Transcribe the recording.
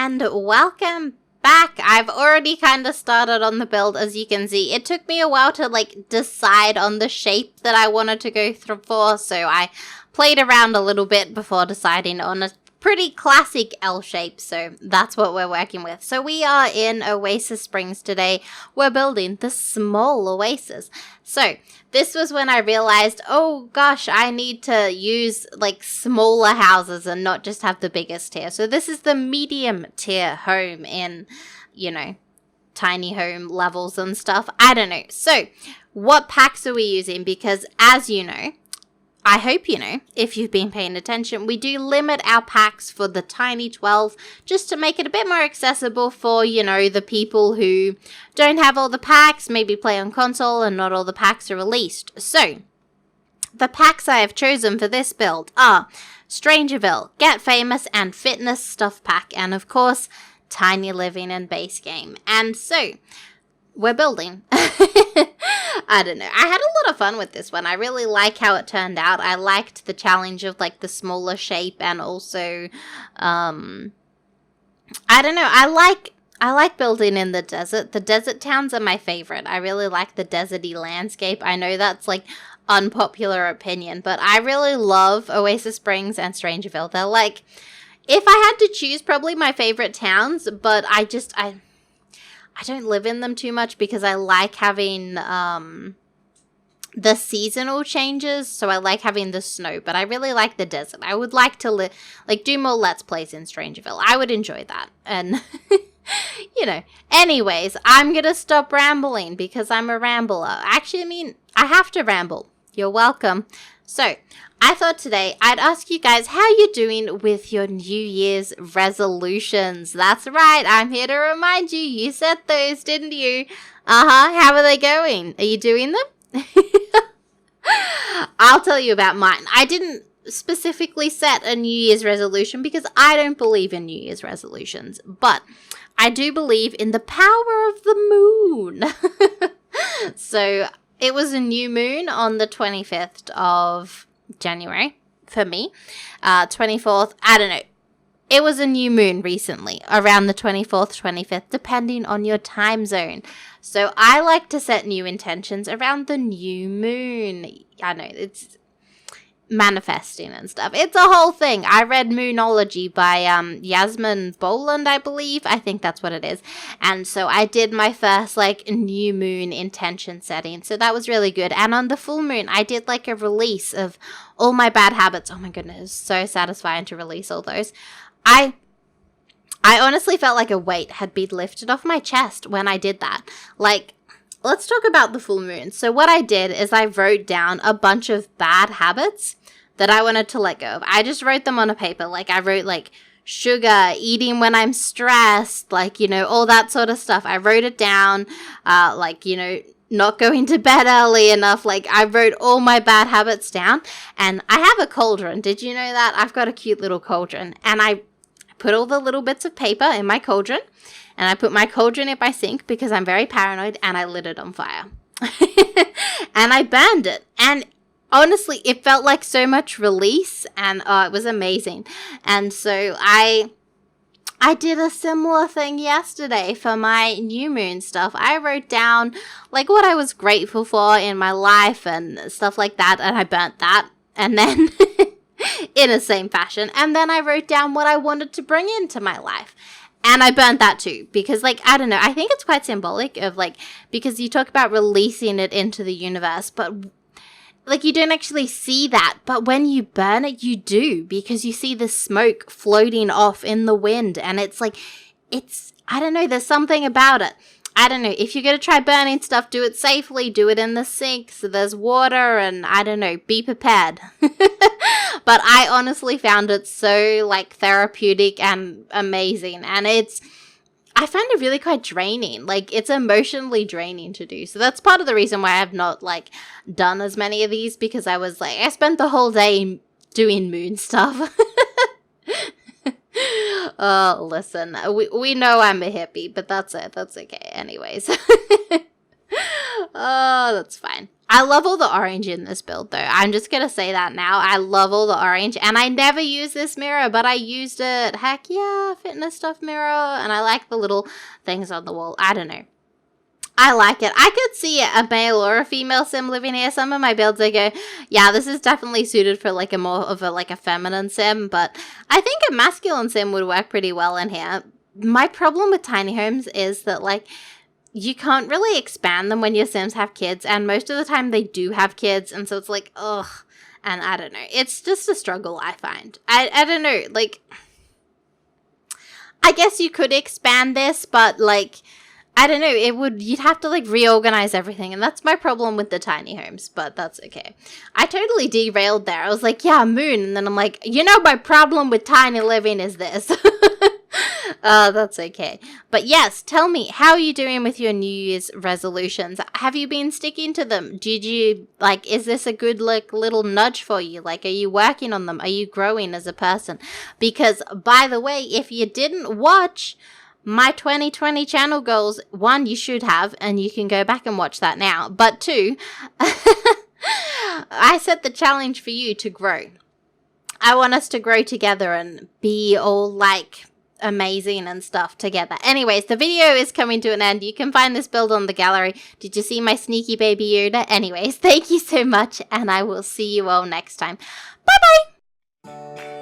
and welcome back. I've already kind of started on the build, as you can see. It took me a while to decide on the shape that I wanted to go through for, so I played around a little bit before deciding on a pretty classic L shape, so that's what we're working with. So we are in Oasis Springs today. We're building the Small Oasis. So this was when I realized, oh gosh, I need to use smaller houses and not just have the biggest tier. So this is the medium tier home in, tiny home levels and stuff. I don't know. So what packs are we using? Because as you know, I hope you know, if you've been paying attention, we do limit our packs for the tiny 12 just to make it a bit more accessible for, the people who don't have all the packs, maybe play on console and not all the packs are released. So, the packs I have chosen for this build are Strangerville, Get Famous, and Fitness Stuff Pack, and of course, Tiny Living and Base Game. And so, we're building. I don't know. I had a lot of fun with this one. I really like how it turned out. I liked the challenge of the smaller shape, and also, I don't know. I like building in the desert. The desert towns are my favorite. I really like the deserty landscape. I know that's unpopular opinion, but I really love Oasis Springs and Strangerville. They're if I had to choose, probably my favorite towns, but I don't live in them too much because I like having the seasonal changes, so I like having the snow, but I really like the desert. I would like to do more Let's Plays in Strangerville. I would enjoy that. And, anyways, I'm going to stop rambling because I'm a rambler. Actually, I have to ramble. You're welcome. So, I thought today I'd ask you guys how you're doing with your New Year's resolutions. That's right, I'm here to remind you. You set those, didn't you? How are they going? Are you doing them? I'll tell you about mine. I didn't specifically set a New Year's resolution because I don't believe in New Year's resolutions, but I do believe in the power of the moon. So, it was a new moon on the 25th of January for me. 24th, I don't know. It was a new moon recently, around the 24th, 25th, depending on your time zone. So I like to set new intentions around the new moon. I know, it's manifesting and stuff. It's a whole thing. I read Moonology by Yasmin Boland, I believe. I think that's what it is. And so I did my first new moon intention setting. So that was really good. And on the full moon, I did a release of all my bad habits. Oh my goodness, it was so satisfying to release all those. I honestly felt like a weight had been lifted off my chest when I did that. Let's talk about the full moon. So what I did is I wrote down a bunch of bad habits that I wanted to let go of. I just wrote them on a paper. I wrote sugar, eating when I'm stressed, all that sort of stuff. I wrote it down, not going to bed early enough. I wrote all my bad habits down. And I have a cauldron. Did you know that? I've got a cute little cauldron. And I put all the little bits of paper in my cauldron. And I put my cauldron in my sink because I'm very paranoid, and I lit it on fire. And I burned it. And honestly, it felt like so much release, and it was amazing. And so I did a similar thing yesterday for my new moon stuff. I wrote down what I was grateful for in my life and stuff like that, and I burnt that. And then in the same fashion. And then I wrote down what I wanted to bring into my life. And I burnt that too, because I don't know, I think it's quite symbolic of because you talk about releasing it into the universe, but you don't actually see that, but when you burn it, you do, because you see the smoke floating off in the wind, and it's I don't know, there's something about it. I don't know, if you're going to try burning stuff, do it safely, do it in the sink, so there's water, and I don't know, be prepared. But I honestly found it so, therapeutic and amazing, and I find it really quite draining. It's emotionally draining to do, so that's part of the reason why I have not, done as many of these, because I was, I spent the whole day doing moon stuff. Oh, listen, we know I'm a hippie, but that's it. That's okay. Anyways. Oh, that's fine. I love all the orange in this build, though. I'm just going to say that now. I love all the orange, and I never use this mirror, but I used it. Heck yeah, fitness stuff mirror, and I like the little things on the wall. I don't know. I like it. I could see a male or a female sim living here. Some of my builds, I go, yeah, this is definitely suited for like a more of a like a feminine sim, but I think a masculine sim would work pretty well in here. My problem with tiny homes is that like you can't really expand them when your sims have kids, and most of the time they do have kids, and so it's like, ugh, and I don't know. It's just a struggle I find. I don't know, like, I guess you could expand this, but like, I don't know, you'd have to like reorganize everything, and that's my problem with the tiny homes, but that's okay. I totally derailed there. I was like, yeah, moon, and then I'm like, you know, my problem with tiny living is this. That's okay. But yes, tell me, how are you doing with your New Year's resolutions? Have you been sticking to them? Did you, like, is this a good, like, little nudge for you? Like, are you working on them? Are you growing as a person? Because, by the way, if you didn't watch my 2020 channel goals, one, you should have, and you can go back and watch that now. But two, I set the challenge for you to grow. I want us to grow together and be all, like, amazing and stuff together. Anyways, the video is coming to an end. You can find this build on the gallery. Did you see my sneaky baby Yoda? Anyways, thank you so much, and I will see you all next time. Bye bye.